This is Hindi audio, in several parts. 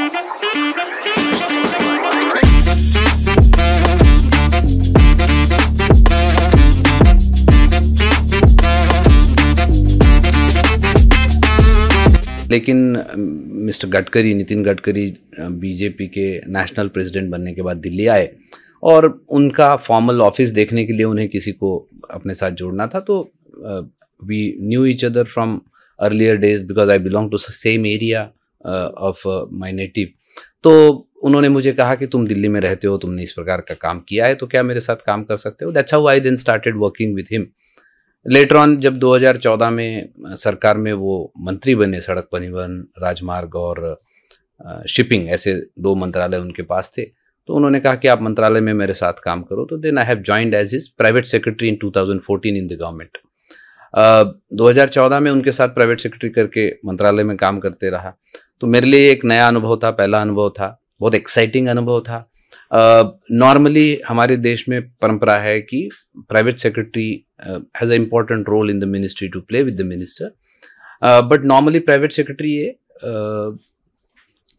लेकिन मिस्टर गडकरी, नितिन गडकरी बीजेपी के नेशनल प्रेसिडेंट बनने के बाद दिल्ली आए और उनका फॉर्मल ऑफिस देखने के लिए उन्हें किसी को अपने साथ जोड़ना था। तो we knew each other from earlier days because I belong to same area of my native. तो उन्होंने मुझे कहा कि तुम दिल्ली में रहते हो, तुमने इस प्रकार का काम किया है, तो क्या मेरे साथ काम कर सकते हो? That's how I then started working with him. Later on जब 2014 में सरकार में वो मंत्री बने, सड़क परिवहन, राजमार्ग और शिपिंग, ऐसे 2 मंत्रालय उनके पास थे, तो उन्होंने कहा कि आप मंत्रालय में मेरे साथ काम करो। तो then I have joined as his private secretary in 2014 in the government. 2014 में उनके साथ प्राइवेट सेक्रेटरी करके मंत्रालय में काम करते रहा। तो मेरे लिए एक नया अनुभव था, पहला अनुभव था, बहुत एक्साइटिंग अनुभव था। नॉर्मली हमारे देश में परंपरा है कि private secretary has a important role in the ministry to play with the minister, but normally private secretary ये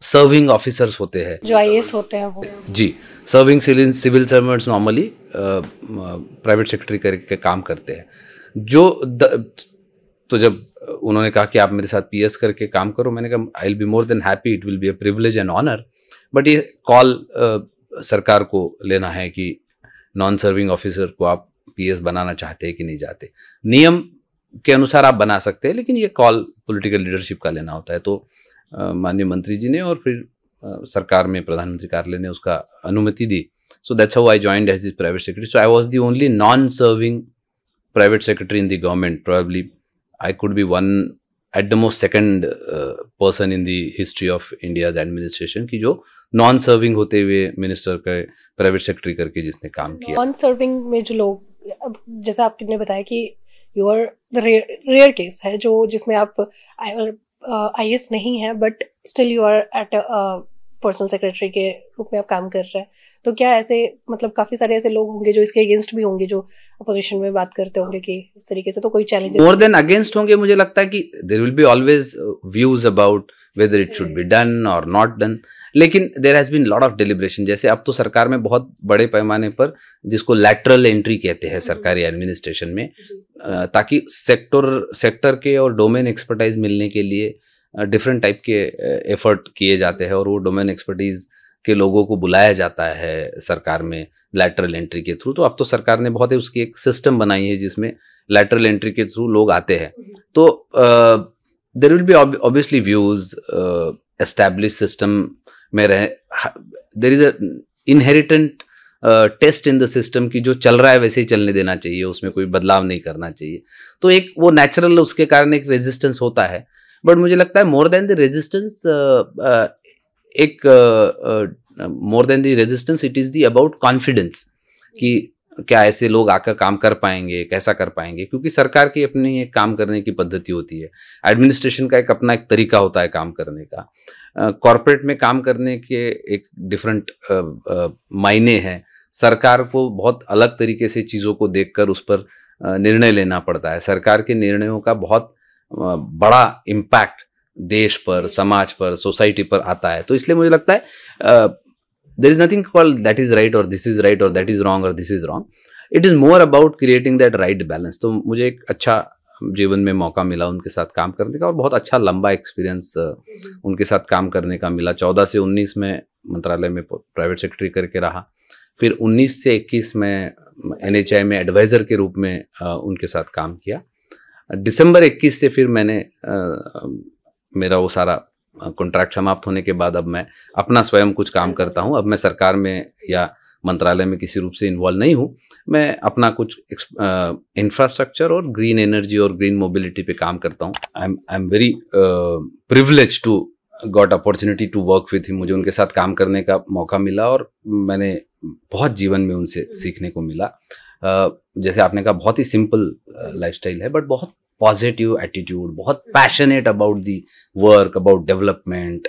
सर्विंग ऑफिसर्स होते हैं, जो आईएएस होते हैं वो। जी, serving civil servants normally private secretary करके काम करते हैं। तो जब उन्होंने कहा कि आप मेरे साथ पीएस करके काम करो, मैंने कहा I will be more than happy, it will be a privilege and honour, but ये कॉल सरकार को लेना है कि नॉन सर्विंग ऑफिसर को आप पीएस बनाना चाहते हैं कि नहीं चाहते। नियम के अनुसार आप बना सकते हैं, लेकिन ये कॉल पॉलिटिकल लीडरशिप का लेना होता है। तो माननीय मंत्री जी ने और फिर सरकार में प्रधानमंत्री कार्यालय ने उसका अनुमति दी। So that's how I joined as his private secretary. So I was the only non serving private secretary in the government. Probably I could be one at the most second person in the history of India's administration की जो नॉन सर्विंग होते हुए मिनिस्टर के प्राइवेट सेक्रेटरी करके जिसने काम किया। नॉन सर्विंग में जो लोग, जैसा आपने बताया कि you are the rare case है जो जिसमें आप आईएएस नहीं है but still you are at personal secretary के रूप में आप काम कर रहे हैं। तो क्या ऐसे मतलब काफी सारे ऐसे लोग होंगे जो इसके अगेंस्ट भी होंगे, जो अपोजिशन में बात करते होंगे कि इस तरीके से, तो कोई चैलेंज मोर देन अगेंस्ट होंगे? मुझे लगता है कि there will be always views about whether it should be done और नॉट डन, लेकिन there has been lot of deliberation. जैसे अब तो सरकार में बहुत बड़े पैमाने पर जिसको लैटरल एंट्री कहते हैं सरकारी एडमिनिस्ट्रेशन में, ताकि सेक्टर के और डोमेन एक्सपर्टाइज मिलने के लिए डिफरेंट टाइप के एफर्ट किए जाते हैं और वो डोमेन एक्सपर्टीज के लोगों को बुलाया जाता है सरकार में लैटरल एंट्री के थ्रू। तो अब तो सरकार ने बहुत ही उसकी एक सिस्टम बनाई है जिसमें लैटरल एंट्री के थ्रू लोग आते हैं। तो there will be obviously views, establish system में रहे, there is a inherent test in the system की जो चल रहा है वैसे ही चलने देना चाहिए, उसमें कोई बदलाव नहीं करना चाहिए। तो एक वो नेचुरल, उसके कारण एक रेजिस्टेंस होता है। बट मुझे लगता है more than the resistance, more than the resistance it is the about confidence कि क्या ऐसे लोग आकर काम कर पाएंगे, कैसा कर पाएंगे, क्योंकि सरकार की अपनी एक काम करने की पद्धति होती है, एडमिनिस्ट्रेशन का एक अपना एक तरीका होता है काम करने का, कॉरपोरेट में काम करने के एक डिफरेंट मायने हैं। सरकार को बहुत अलग तरीके से चीज़ों को देखकर उस पर निर्णय लेना पड़ता है। सरकार के निर्णयों का बहुत बड़ा इम्पैक्ट देश पर, समाज पर, सोसाइटी पर आता है। तो इसलिए मुझे लगता है there is nothing called that is right और दिस इज राइट और दैट इज रॉन्ग और this is wrong. It is more about creating that right balance. तो मुझे एक अच्छा जीवन में मौका मिला उनके साथ काम करने का और बहुत अच्छा लंबा एक्सपीरियंस उनके साथ काम करने का मिला। 14 से 19 में मंत्रालय में प्राइवेट सेक्रेटरी करके रहा, फिर 19 से 21 में NHI में एडवाइज़र के रूप में उनके साथ काम किया। दिसंबर 21 से फिर मैंने मेरा वो सारा कॉन्ट्रैक्ट समाप्त होने के बाद अब मैं अपना स्वयं कुछ काम करता हूँ। अब मैं सरकार में या मंत्रालय में किसी रूप से इन्वॉल्व नहीं हूँ, मैं अपना कुछ इंफ्रास्ट्रक्चर और ग्रीन एनर्जी और ग्रीन मोबिलिटी पे काम करता हूँ। I am very privilege to got opportunity to work with him. मुझे उनके साथ काम करने का मौका मिला और मैंने बहुत जीवन में उनसे सीखने को मिला। जैसे आपने कहा बहुत ही सिंपल लाइफस्टाइल है बट बहुत पॉजिटिव एटीट्यूड, बहुत passionate about the work, about development.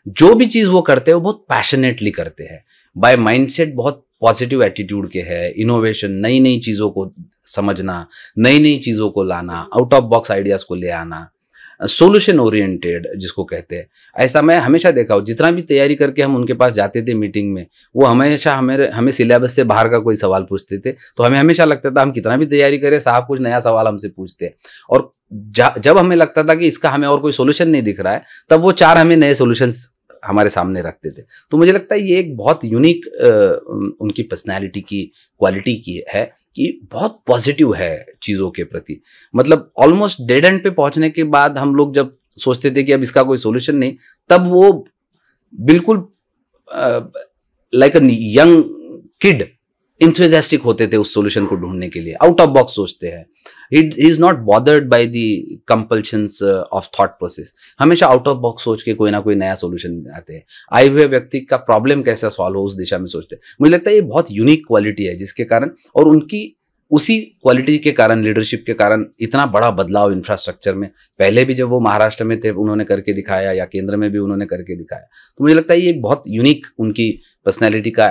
जो भी चीज़ वो करते हैं वो बहुत पैशनेटली करते हैं, बाय माइंडसेट बहुत पॉजिटिव एटीट्यूड के है। इनोवेशन, नई नई चीज़ों को समझना, नई नई चीज़ों को लाना, आउट ऑफ बॉक्स आइडियाज़ को ले आना, सोल्यूशन ओरिएंटेड जिसको कहते हैं। ऐसा मैं हमेशा देखा हूँ, जितना भी तैयारी करके हम उनके पास जाते थे मीटिंग में, वो हमेशा हमें सिलेबस से बाहर का कोई सवाल पूछते थे। तो हमें हमेशा लगता था हम कितना भी तैयारी करें, साहब कुछ नया सवाल हमसे पूछते हैं। और जब हमें लगता था कि इसका हमें और कोई सोल्यूशन नहीं दिख रहा है, तब वो 4 हमें नए सोल्यूशंस हमारे सामने रखते थे। तो मुझे लगता है ये एक बहुत यूनिक उनकी पर्सनैलिटी की क्वालिटी की है कि बहुत पॉजिटिव है चीज़ों के प्रति। मतलब ऑलमोस्ट डेड एंड पे पहुंचने के बाद हम लोग जब सोचते थे कि अब इसका कोई सोल्यूशन नहीं, तब वो बिल्कुल like a young kid enthusiastic होते थे उस सोल्यूशन को ढूंढने के लिए, आउट ऑफ बॉक्स सोचते हैं। He is not bothered by the compulsions of thought process. हमेशा आउट ऑफ बॉक्स सोच के कोई ना कोई नया सोल्यूशन आते हैं। आए हुए व्यक्ति का प्रॉब्लम कैसे सॉल्व हो उस दिशा में सोचते हैं। मुझे लगता है ये बहुत यूनिक क्वालिटी है, जिसके कारण और उनकी उसी क्वालिटी के कारण, लीडरशिप के कारण इतना बड़ा बदलाव इंफ्रास्ट्रक्चर में पहले भी जब वो महाराष्ट्र में थे उन्होंने करके दिखाया, या केंद्र में भी उन्होंने करके दिखाया। तो मुझे लगता है ये एक बहुत यूनिक उनकी पर्सनैलिटी का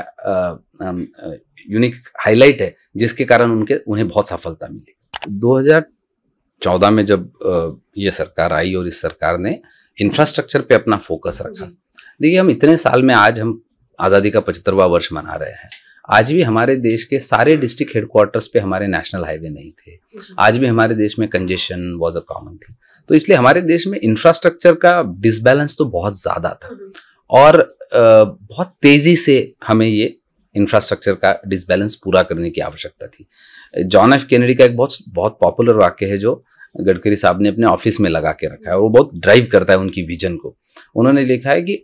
यूनिक हाईलाइट है, जिसके कारण उन्हें बहुत सफलता मिली। 2014 में जब ये सरकार आई और इस सरकार ने इंफ्रास्ट्रक्चर पे अपना फोकस रखा। देखिए, हम इतने साल में, आज हम आज़ादी का 75वां वर्ष मना रहे हैं, आज भी हमारे देश के सारे डिस्ट्रिक्ट हेडक्वार्टर्स पे हमारे नेशनल हाईवे नहीं थे। आज भी हमारे देश में कंजेशन वाज अ कॉमन थी। तो इसलिए हमारे देश में इंफ्रास्ट्रक्चर का डिसबैलेंस तो बहुत ज़्यादा था, और बहुत तेज़ी से हमें ये इंफ्रास्ट्रक्चर का डिसबैलेंस पूरा करने की आवश्यकता थी। जॉन एफ कैनेडी का एक बहुत पॉपुलर वाक्य है जो गडकरी साहब ने अपने ऑफिस में लगा के रखा है, और वो बहुत ड्राइव करता है उनकी विजन को। उन्होंने लिखा है कि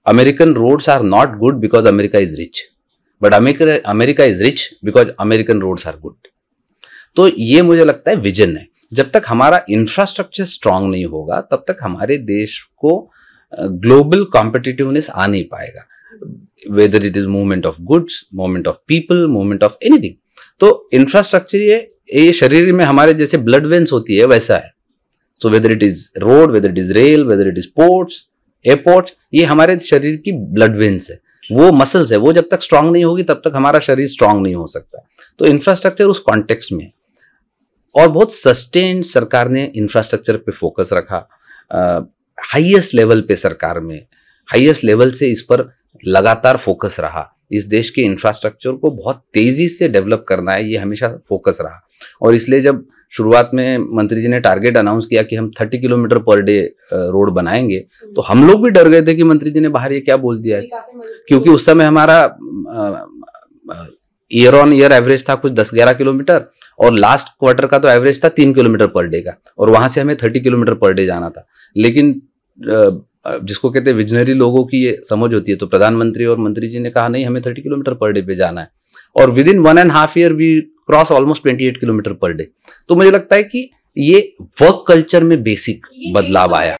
American roads are not good because America is rich, but America is rich because American roads are good. तो ये मुझे लगता है विजन है। जब तक हमारा इंफ्रास्ट्रक्चर स्ट्रांग नहीं होगा, तब तक हमारे देश को ग्लोबल कॉम्पिटिटिवनेस आ नहीं पाएगा, whether it is movement of goods, movement of people, movement of anything. तो इंफ्रास्ट्रक्चर ये शरीर में हमारे जैसे ब्लड वेन्स होती है वैसा है। So whether it is road, whether it is rail, whether it is ports, airports, ये हमारे शरीर की ब्लड वेन्स है, वो मसल्स है। वो जब तक स्ट्रांग नहीं होगी तब तक हमारा शरीर स्ट्रांग नहीं हो सकता। तो इंफ्रास्ट्रक्चर उस कॉन्टेक्स्ट में, और बहुत सस्टेन्ड सरकार ने इंफ्रास्ट्रक्चर पे फोकस रखा। हाईएस्ट लेवल पे सरकार में, हाईएस्ट लेवल से इस पर लगातार फोकस रहा। इस देश के इंफ्रास्ट्रक्चर को बहुत तेजी से डेवलप करना है, ये हमेशा फोकस रहा। और इसलिए जब शुरुआत में मंत्री जी ने टारगेट अनाउंस किया कि हम 30 किलोमीटर पर डे रोड बनाएंगे, तो हम लोग भी डर गए थे कि मंत्री जी ने बाहर ये क्या बोल दिया है, क्योंकि उस समय हमारा ईयर ऑन ईयर एवरेज था कुछ 10-11 किलोमीटर, और लास्ट क्वार्टर का तो एवरेज था 3 किलोमीटर पर डे का, और वहां से हमें 30 किलोमीटर पर डे जाना था। लेकिन जिसको कहते हैं विजनरी लोगों की ये समझ होती है, तो प्रधानमंत्री और मंत्री जी ने कहा नहीं, हमें 30 किलोमीटर पर डे पे जाना है, और within 1.5 year we cross almost 28 kilometre per day. तो मुझे लगता है कि ये वर्क कल्चर में बेसिक बदलाव आया।